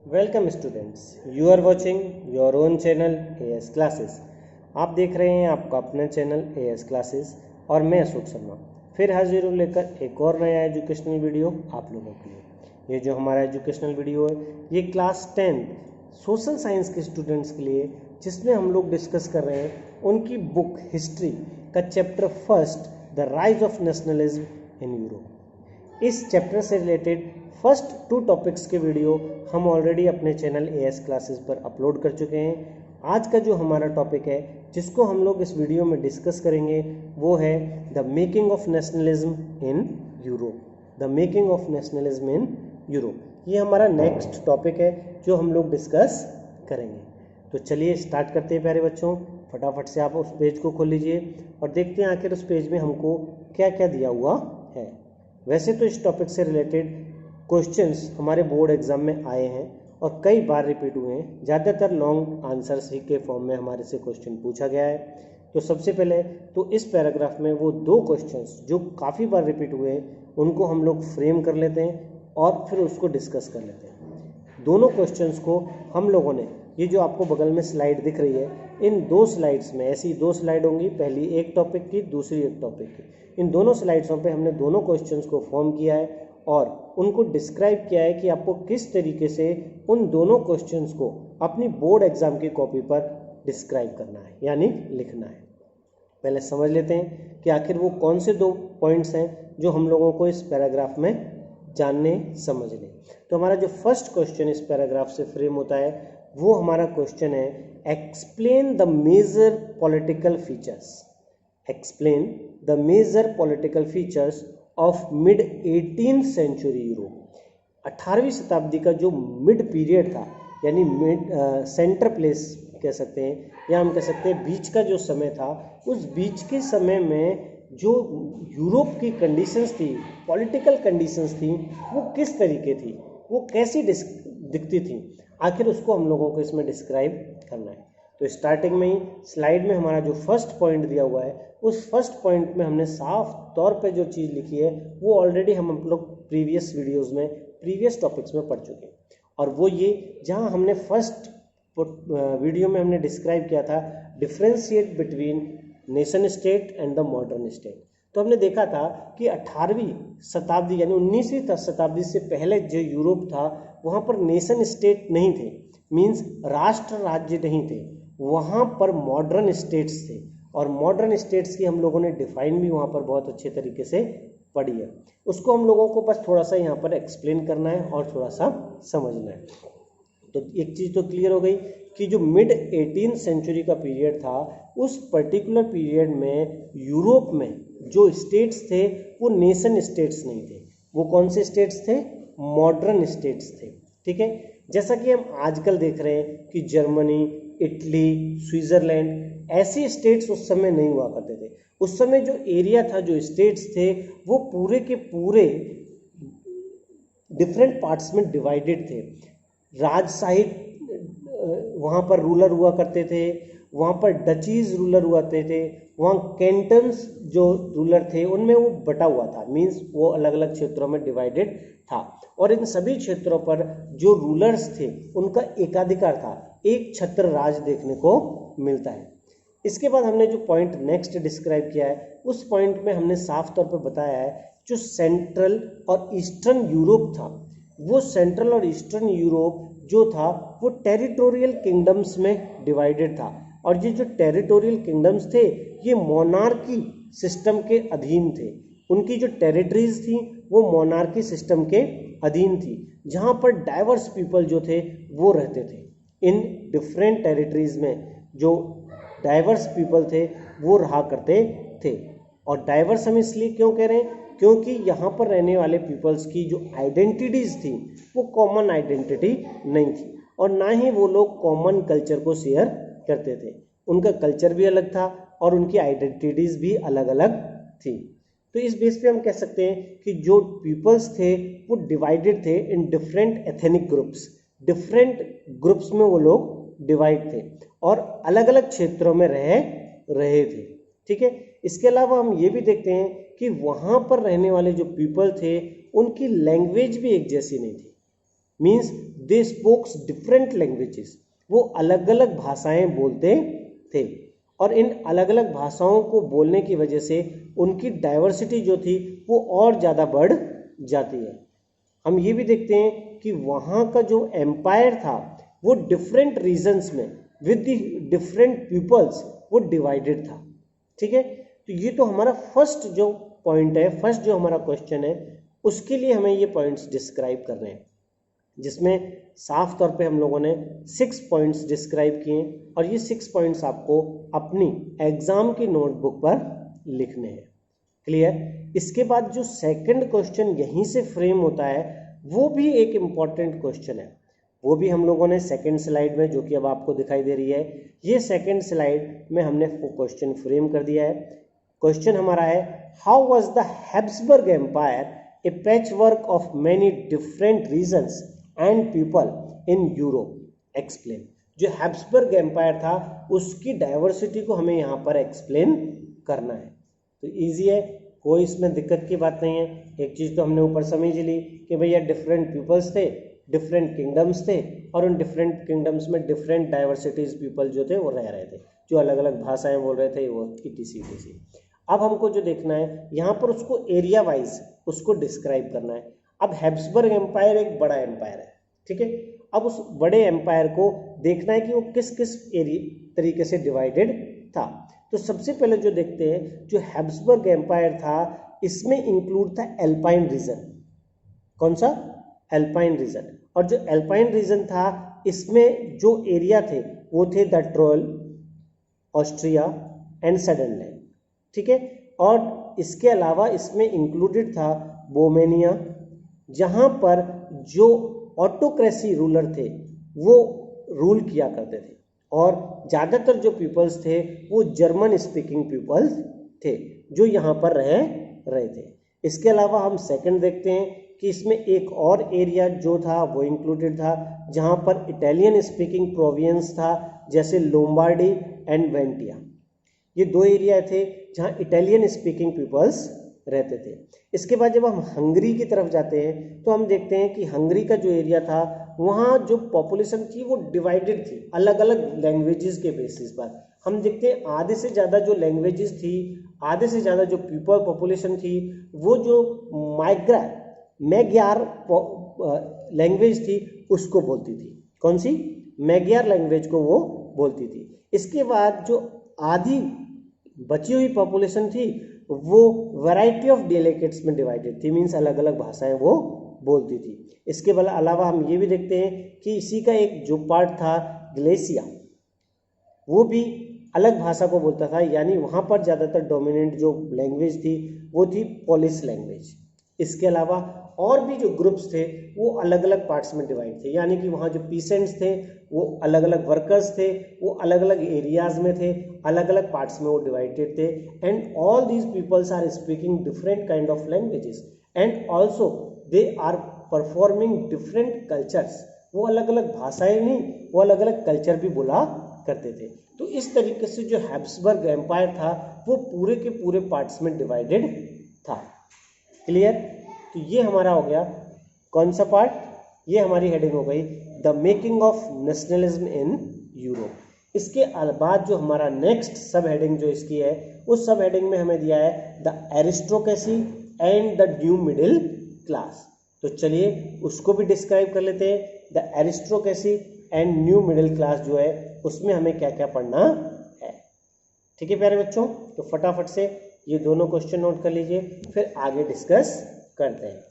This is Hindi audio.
Welcome students, you are watching your own channel A S classes. आप देख रहे हैं आपका अपना चैनल एएस क्लासेस और मैं अशोक शर्मा फिर हाजिर हूँ लेकर एक और नया एजुकेशनल वीडियो आप लोगों के लिए। ये जो हमारा एजुकेशनल वीडियो है ये क्लास 10 सोशल साइंस के स्टूडेंट्स के लिए, जिसमें हम लोग डिस्कस कर रहे हैं उनकी बुक हिस्ट्री का chapter first, the rise of nationalism in Europe. इस चैप्टर से रिलेटेड फर्स्ट 2 टॉपिक्स के वीडियो हम ऑलरेडी अपने चैनल एएस क्लासेस पर अपलोड कर चुके हैं। आज का जो हमारा टॉपिक है जिसको हम लोग इस वीडियो में डिस्कस करेंगे वो है the making of nationalism in Europe. The making of nationalism in Europe ये हमारा नेक्स्ट टॉपिक है जो हम लोग डिस्कस करेंगे। तो चलिए स्टार्ट करते हैं प्यारे बच्चों। फटाफट से आप उस पेज को खोल लीजिए और देखते हैं आखिर उस पेज में हमको क्या क्या दिया हुआ है। वैसे तो इस टॉपिक से रिलेटेड क्वेश्चंस हमारे बोर्ड एग्जाम में आए हैं और कई बार रिपीट हुए हैं। ज़्यादातर लॉन्ग आंसर्स ही के फॉर्म में हमारे से क्वेश्चन पूछा गया है। तो सबसे पहले तो इस पैराग्राफ में वो 2 क्वेश्चंस जो काफ़ी बार रिपीट हुए हैं उनको हम लोग फ्रेम कर लेते हैं और फिर उसको डिस्कस कर लेते हैं। दोनों क्वेश्चंस को हम लोगों ने, ये जो आपको बगल में स्लाइड दिख रही है, इन 2 स्लाइड्स में, ऐसी 2 स्लाइड होंगी, पहली एक टॉपिक की दूसरी एक टॉपिक की। इन दोनों स्लाइड्सों पे हमने दोनों क्वेश्चंस को फॉर्म किया है और उनको डिस्क्राइब किया है कि आपको किस तरीके से उन दोनों क्वेश्चंस को अपनी बोर्ड एग्जाम की कॉपी पर डिस्क्राइब करना है, यानी लिखना है। पहले समझ लेते हैं कि आखिर वो कौन से 2 पॉइंट्स हैं जो हम लोगों को इस पैराग्राफ में जानने समझने। तो हमारा जो फर्स्ट क्वेश्चन इस पैराग्राफ से फ्रेम होता है वो हमारा क्वेश्चन है, explain the major political features. Explain the major political features of mid 18th century Europe. 18वीं शताब्दी का जो मिड पीरियड था, यानी मिड सेंटर प्लेस कह सकते हैं, या हम कह सकते हैं बीच का जो समय था, उस बीच के समय में जो यूरोप की कंडीशंस थी, पॉलिटिकल कंडीशंस थी, वो किस तरीके थी, वो कैसी दिखती थी, आखिर उसको हम लोगों को इसमें डिस्क्राइब करना है। तो स्टार्टिंग में ही स्लाइड में हमारा जो फर्स्ट पॉइंट दिया हुआ है उस फर्स्ट पॉइंट में हमने साफ तौर पे जो चीज़ लिखी है वो ऑलरेडी हम लोग प्रीवियस वीडियोस में, प्रीवियस टॉपिक्स में पढ़ चुके हैं। और वो ये, जहाँ हमने फर्स्ट वीडियो में हमने डिस्क्राइब किया था differentiate between nation state and the modern state. तो हमने देखा था कि 18वीं शताब्दी यानी 19वीं शताब्दी से पहले जो यूरोप था वहाँ पर नेशन स्टेट नहीं थे, मीन्स राष्ट्र राज्य नहीं थे, वहाँ पर मॉडर्न स्टेट्स थे। और मॉडर्न स्टेट्स की हम लोगों ने डिफाइन भी वहाँ पर बहुत अच्छे तरीके से पढ़ी है। उसको हम लोगों को बस थोड़ा सा यहाँ पर एक्सप्लेन करना है और थोड़ा सा समझना है। तो एक चीज़ तो क्लियर हो गई कि जो मिड 18th सेंचुरी का पीरियड था, उस पर्टिकुलर पीरियड में यूरोप में जो स्टेट्स थे वो नेशन स्टेट्स नहीं थे। वो कौन से स्टेट्स थे? मॉडर्न स्टेट्स थे। ठीक है, जैसा कि हम आजकल देख रहे हैं कि जर्मनी, इटली, स्विट्जरलैंड, ऐसे स्टेट्स उस समय नहीं हुआ करते थे। उस समय जो एरिया था, जो स्टेट्स थे, वो पूरे के पूरे डिफरेंट पार्ट्स में डिवाइडेड थे। राजशाही वहाँ पर रूलर हुआ करते थे, वहाँ पर डचीज रूलर हुआ करते थे, वहाँ कैंटन्स जो रूलर थे उनमें वो बटा हुआ था, मीन्स वो अलग अलग क्षेत्रों में डिवाइडेड था। और इन सभी क्षेत्रों पर जो रूलर्स थे उनका एकाधिकार था, एक छत्र राज देखने को मिलता है। इसके बाद हमने जो पॉइंट नेक्स्ट डिस्क्राइब किया है उस पॉइंट में हमने साफ तौर पर बताया है जो सेंट्रल और ईस्टर्न यूरोप था, वो सेंट्रल और ईस्टर्न यूरोप जो था वो टेरिटोरियल किंगडम्स में डिवाइडेड था। और ये जो टेरिटोरियल किंगडम्स थे ये मोनार्की सिस्टम के अधीन थे। उनकी जो टेरिटरीज थी वो मोनार्की सिस्टम के अधीन थी, जहाँ पर डाइवर्स पीपल जो थे वो रहते थे। इन डिफरेंट टेरिटरीज में जो डाइवर्स पीपल थे वो रहा करते थे। और डाइवर्स हम इसलिए क्यों कह रहे हैं? क्योंकि यहाँ पर रहने वाले पीपल्स की जो आइडेंटिटीज़ थी वो कॉमन आइडेंटिटी नहीं थी, और ना ही वो लोग कॉमन कल्चर को शेयर करते थे। उनका कल्चर भी अलग था और उनकी आइडेंटिटीज़ भी अलग अलग थी। तो इस बेस पे हम कह सकते हैं कि जो पीपल्स थे वो डिवाइडेड थे in different ethnic groups. Different groups में वो लोग डिवाइड थे और अलग अलग क्षेत्रों में रहे थे। ठीक है, इसके अलावा हम ये भी देखते हैं कि वहाँ पर रहने वाले जो पीपल थे उनकी लैंग्वेज भी एक जैसी नहीं थी। Means they spokes different languages, वो अलग अलग भाषाएं बोलते थे और इन अलग अलग भाषाओं को बोलने की वजह से उनकी डाइवर्सिटी जो थी वो और ज़्यादा बढ़ जाती है। हम ये भी देखते हैं कि वहाँ का जो एम्पायर था वो डिफरेंट रीजन्स में विद द डिफरेंट पीपल्स वो डिवाइडेड था। ठीक है, तो ये तो हमारा फर्स्ट जो पॉइंट है, फर्स्ट जो हमारा क्वेश्चन है, उसके लिए हमें ये पॉइंट्स डिस्क्राइब करने हैं, जिसमें साफ तौर पे हम लोगों ने 6 पॉइंट्स डिस्क्राइब किए और ये 6 पॉइंट्स आपको अपनी एग्जाम की नोटबुक पर लिखने हैं। क्लियर? इसके बाद जो सेकंड क्वेश्चन यहीं से फ्रेम होता है वो भी एक इम्पॉर्टेंट क्वेश्चन है, वो भी हम लोगों ने सेकंड स्लाइड में, जो कि अब आपको दिखाई दे रही है, ये सेकंड स्लाइड में हमने क्वेश्चन फ्रेम कर दिया है। क्वेश्चन हमारा है, how was the Habsburg empire a patchwork of many different regions and people in Europe, explain. जो हैब्सबर्ग एम्पायर था उसकी डाइवर्सिटी को हमें यहाँ पर एक्सप्लेन करना है। तो ईजी है, कोई इसमें दिक्कत की बात नहीं है। एक चीज़ तो हमने ऊपर समझ ली कि भैया डिफरेंट पीपल्स थे, डिफरेंट किंगडम्स थे और उन डिफरेंट किंगडम्स में डिफरेंट डाइवर्सिटीज पीपल जो थे वो रह रहे थे, जो अलग अलग भाषाएं बोल रहे थे वो ETC। अब हमको जो देखना है यहाँ पर उसको एरिया वाइज उसको डिस्क्राइब करना है। अब हैब्सबर्ग एम्पायर एक बड़ा एम्पायर है, ठीक है। अब उस बड़े एम्पायर को देखना है कि वो किस किस एरिया तरीके से डिवाइडेड था। तो सबसे पहले जो देखते हैं, जो हैब्सबर्ग एम्पायर था इसमें इंक्लूड था एल्पाइन रीजन। कौन सा? Alpine region. और जो एल्पाइन रीजन था इसमें जो एरिया थे वो थे द ट्रोल, ऑस्ट्रिया एंड सडरलैंड, ठीक है। और इसके अलावा इसमें इंक्लूडेड था बोमेनिया, जहां पर जो ऑटोक्रेसी रूलर थे वो रूल किया करते थे और ज़्यादातर जो पीपल्स थे वो जर्मन स्पीकिंग पीपल्स थे जो यहाँ पर रहे थे। इसके अलावा हम सेकंड देखते हैं कि इसमें एक और एरिया जो था वो इंक्लूडेड था जहाँ पर इटालियन स्पीकिंग प्रोविंस था, जैसे लोम्बार्डी एंड वेंटिया। ये दो एरिया थे जहाँ इटालियन स्पीकिंग पीपल्स रहते थे। इसके बाद जब हम हंगरी की तरफ जाते हैं तो हम देखते हैं कि हंगरी का जो एरिया था वहाँ जो पॉपुलेशन थी वो डिवाइडेड थी अलग अलग लैंग्वेजेस के बेसिस पर। हम देखते हैं आधे से ज़्यादा जो लैंग्वेजेस थी, आधे से ज़्यादा जो पीपल पॉपुलेशन थी वो जो मैग्यार लैंग्वेज थी उसको बोलती थी। कौन सी? मैग्यार लैंग्वेज को वो बोलती थी। इसके बाद जो आधी बची हुई पॉपुलेशन थी वो वैरायटी ऑफ डिलेक्ट्स में डिवाइडेड थी, मीन्स अलग अलग भाषाएं वो बोलती थी। इसके अलावा हम ये भी देखते हैं कि इसी का एक जो पार्ट था ग्लेशिया, वो भी अलग भाषा को बोलता था, यानी वहाँ पर ज़्यादातर डोमिनेंट जो लैंग्वेज थी वो थी पोलिश लैंग्वेज। इसके अलावा और भी जो ग्रुप्स थे वो अलग अलग पार्ट्स में डिवाइड थे, यानी कि वहाँ जो पीसेंट्स थे वो अलग अलग वर्कर्स थे, वो अलग अलग एरियाज में थे, अलग अलग पार्ट्स में वो डिवाइडेड थे। And all these peoples are speaking different kind of languages and also they are performing different cultures. वो अलग अलग भाषाएं नहीं, वो अलग अलग कल्चर भी बोला करते थे। तो इस तरीके से जो हैब्सबर्ग एम्पायर था वो पूरे के पूरे पार्ट्स में डिवाइडेड था। क्लियर? तो ये हमारा हो गया कौन सा पार्ट? ये हमारी हेडिंग हो गई the making of nationalism in Europe. इसके बाद जो हमारा नेक्स्ट सब हेडिंग जो इसकी है उस सब हेडिंग में हमें दिया है the aristocracy and the new middle class. तो चलिए उसको भी डिस्क्राइब कर लेते हैं। The aristocracy and new middle class जो है उसमें हमें क्या क्या पढ़ना है। ठीक है प्यारे बच्चों, तो फटाफट से ये दोनों क्वेश्चन नोट कर लीजिए, फिर आगे डिस्कस करते हैं।